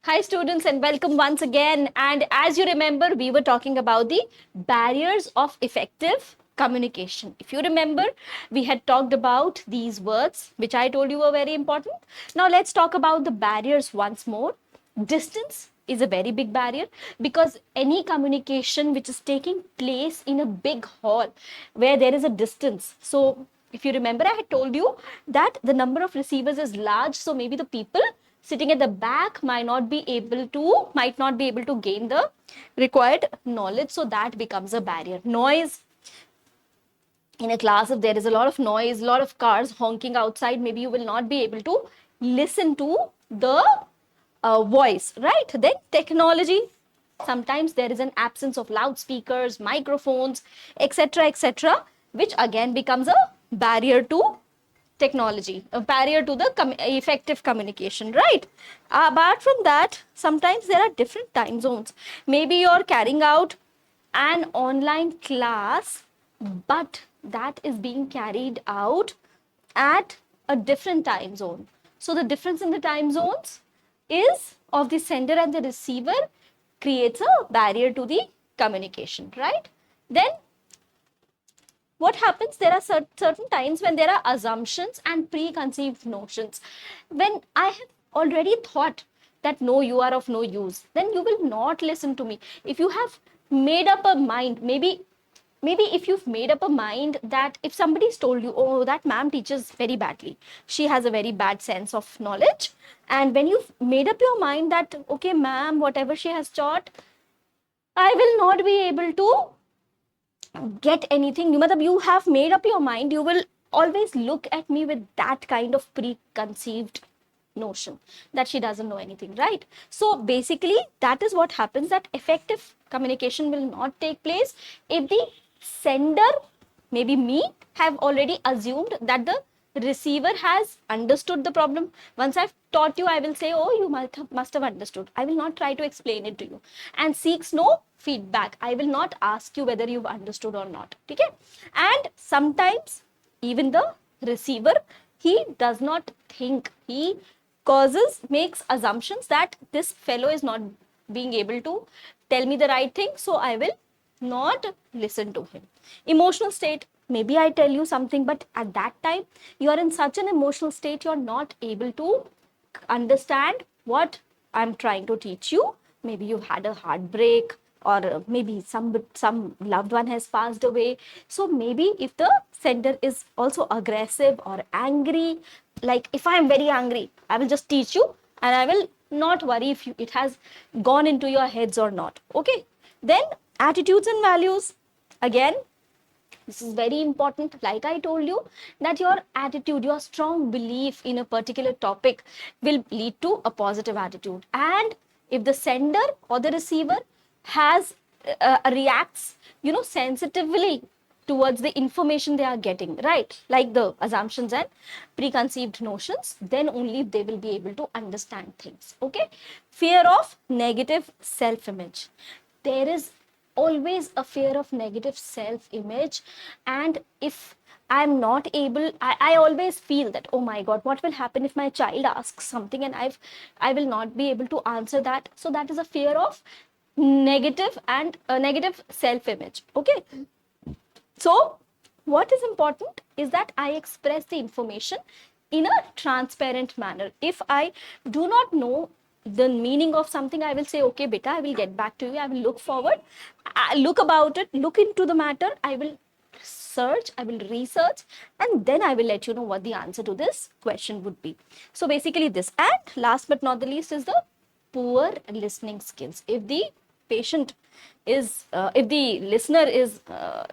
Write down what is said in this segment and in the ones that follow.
Hi, students, and welcome once again. And as you remember, we were talking about the barriers of effective communication. If you remember, we had talked about these words, which I told you were very important. Now, let's talk about the barriers once more. Distance is a very big barrier because any communication which is taking place in a big hall where there is a distance. So, if you remember, I had told you that the number of receivers is large, so maybe the people sitting at the back might not be able to gain the required knowledge, so that becomes a barrier. Noise in a class, if there is a lot of noise, a lot of cars honking outside, maybe you will not be able to listen to the voice, right? Then technology, sometimes there is an absence of loudspeakers, microphones, etc., etc., which again becomes a barrier to technology, a barrier to the effective communication, right? Apart from that, sometimes there are different time zones. Maybe you're carrying out an online class, but that is being carried out at a different time zone. So the difference in the time zones is of the sender and the receiver creates a barrier to the communication, right? Then what happens, there are certain times when there are assumptions and preconceived notions. When I have already thought that no, you are of no use, then you will not listen to me. If you have made up a mind, maybe if you've made up a mind that if somebody's told you, oh, that ma'am teaches very badly, she has a very bad sense of knowledge, and when you've made up your mind that okay, ma'am, whatever she has taught, I will not be able to get anything new, matlab you have made up your mind, you will always look at me with that kind of preconceived notion that she doesn't know anything, right? So basically that is what happens, that effective communication will not take place if the sender, maybe me, have already assumed that the receiver has understood the problem. Once I've taught you, I will say, oh, you must have understood. I will not try to explain it to you and seeks no feedback. I will not ask you whether you've understood or not. Okay? And sometimes even the receiver, he does not think, he makes assumptions that this fellow is not being able to tell me the right thing, so I will not listen to him. Emotional state, maybe I tell you something, but at that time you are in such an emotional state, you're not able to understand what I'm trying to teach you. Maybe you've had a heartbreak, or maybe some loved one has passed away. So maybe if the sender is also aggressive or angry, like if I am very angry, I will just teach you and I will not worry if it has gone into your heads or not. Okay? Then attitudes and values, again, this is very important. Like I told you, that your attitude, your strong belief in a particular topic will lead to a positive attitude. And if the sender or the receiver has reacts, sensitively towards the information they are getting, right? Like the assumptions and preconceived notions, then only they will be able to understand things. Okay? Fear of negative self-image. There is always a fear of negative self image, and if I'm not able, I always feel that, oh my god, what will happen if my child asks something and I will not be able to answer that. So that is a fear of negative and negative self image. Okay? So what is important is that I express the information in a transparent manner. If I do not know the meaning of something, I will say, okay, beta, I will get back to you. I will look forward, look about it, look into the matter. I will search, I will research, and then I will let you know what the answer to this question would be. So basically this. And last but not the least is the poor listening skills. If the patient is, if the listener is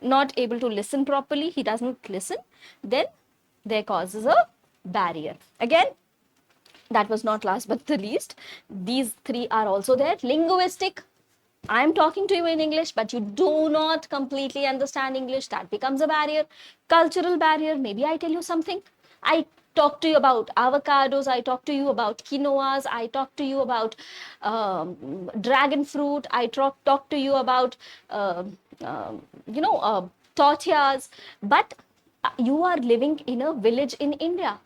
not able to listen properly, he does not listen, then there causes a barrier. Again, that was not last but the least. These three are also there. Linguistic, I'm talking to you in English, but you do not completely understand English. That becomes a barrier. Cultural barrier, maybe I tell you something. I talk to you about avocados. I talk to you about quinoas. I talk to you about dragon fruit. I talk to you about, tortillas. But you are living in a village in India.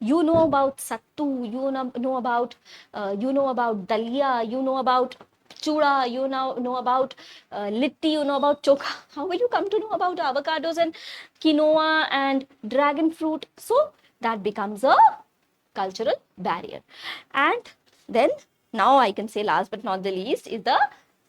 You know about sattu, know about dalia, you know about chura, you now know about litti, you know about chokha. How will you come to know about avocados and quinoa and dragon fruit? So that becomes a cultural barrier. And then now I can say last but not the least is the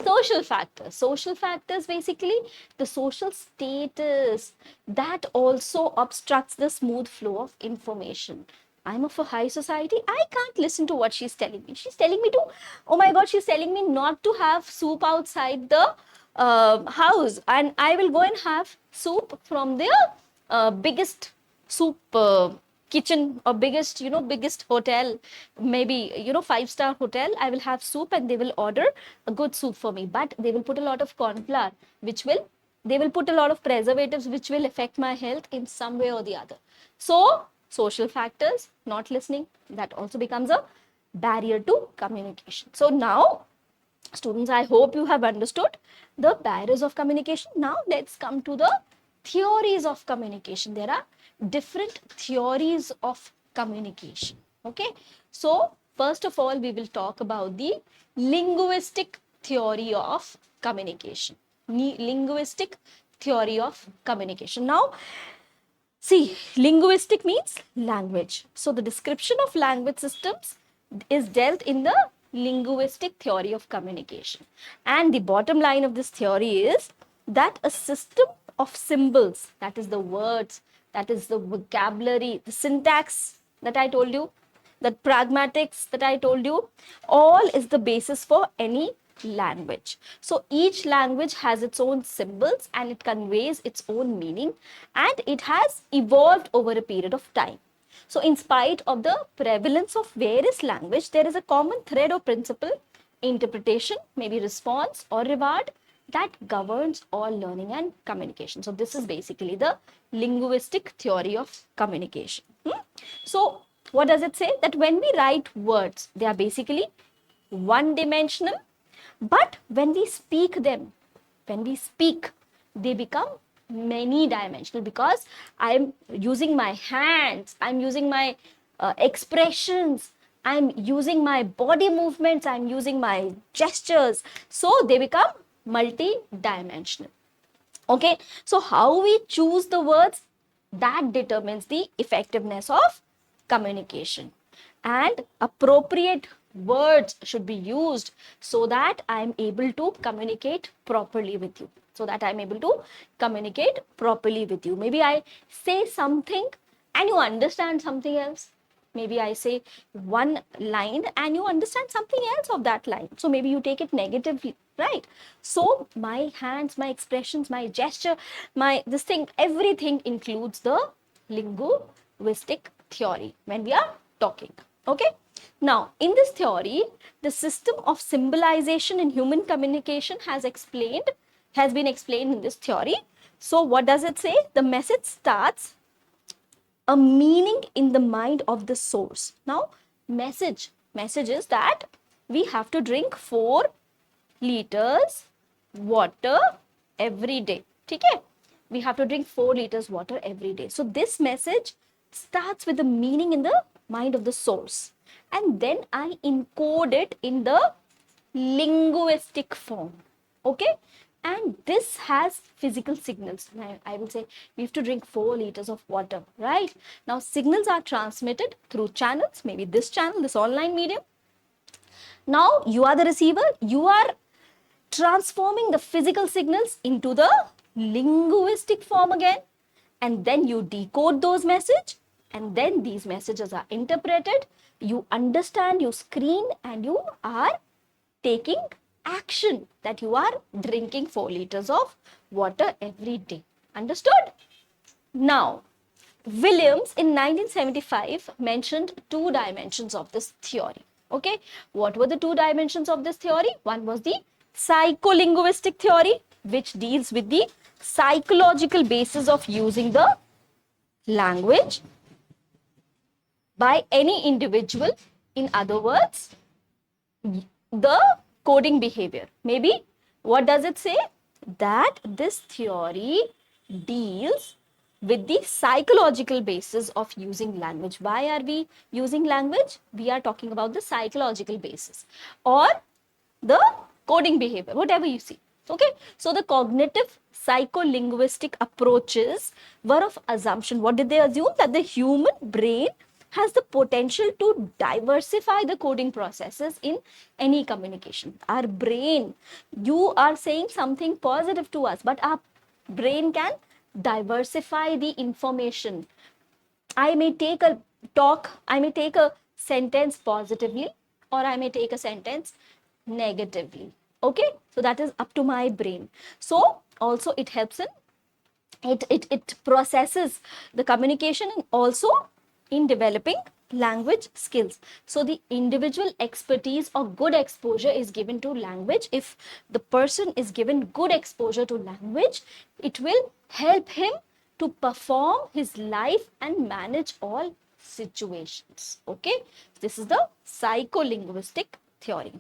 social factors. Social factors, basically the social status that also obstructs the smooth flow of information. I'm of a high society. I can't listen to what she's telling me. She's telling me to, oh my God, she's telling me not to have soup outside the house. And I will go and have soup from the biggest soup kitchen or biggest, biggest hotel, maybe, 5-star hotel. I will have soup and they will order a good soup for me. But they will put a lot of corn flour, they will put a lot of preservatives, which will affect my health in some way or the other. So, social factors, not listening, that also becomes a barrier to communication. So now, students, I hope you have understood the barriers of communication. Now, let's come to the theories of communication. There are different theories of communication. Okay. So, first of all, we will talk about the linguistic theory of communication. Linguistic theory of communication. Now, see, linguistic means language. So, the description of language systems is dealt in the linguistic theory of communication. And the bottom line of this theory is that a system of symbols, that is the words, that is the vocabulary, the syntax that I told you, the pragmatics that I told you, all is the basis for any language. So each language has its own symbols and it conveys its own meaning, and it has evolved over a period of time. So in spite of the prevalence of various language, there is a common thread or principle, interpretation, maybe response or reward, that governs all learning and communication. So this is basically the linguistic theory of communication. So what does it say? That when we write words, they are basically one dimensional, but when we speak them, they become many dimensional, because I'm using my hands, I'm using my expressions, I'm using my body movements, I'm using my gestures. So they become multi-dimensional. Okay, so how we choose the words, that determines the effectiveness of communication. And appropriate words should be used so that I am able to communicate properly with you. Maybe I say something and you understand something else. Maybe I say one line and you understand something else of that line. So maybe you take it negatively, right? So my hands, my expressions, my gesture, everything includes the linguistic theory when we are talking. Okay. Now, in this theory, the system of symbolization in human communication has been explained in this theory. So what does it say? The message starts a meaning in the mind of the source. Now, message is that we have to drink 4 liters water every day. Okay? We have to drink 4 liters water every day. So this message starts with the meaning in the mind of the source, and then I encode it in the linguistic form. Okay? And this has physical signals. I will say we have to drink 4 liters of water, right? Now, signals are transmitted through channels, maybe this channel, this online medium. Now, you are the receiver. You are transforming the physical signals into the linguistic form again. And then you decode those messages. And then these messages are interpreted. You understand, you screen, and you are taking action that you are drinking 4 liters of water every day. Understood? Now, Williams in 1975 mentioned 2 dimensions of this theory. Okay, what were the 2 dimensions of this theory? One was the psycholinguistic theory, which deals with the psychological basis of using the language by any individual. In other words, the coding behavior. Maybe what does it say? That this theory deals with the psychological basis of using language. Why are we using language? We are talking about the psychological basis or the coding behavior, whatever you see. Okay, so the cognitive psycholinguistic approaches were of assumption. What did they assume? That the human brain has the potential to diversify the coding processes in any communication. Our brain, you are saying something positive to us, but our brain can diversify the information. I may take a I may take a sentence positively, or I may take a sentence negatively. Okay, so that is up to my brain. So also it helps in it processes the communication and also in developing language skills. So the individual expertise or good exposure is given to language. If the person is given good exposure to language, it will help him to perform his life and manage all situations. Okay, this is the psycholinguistic theory.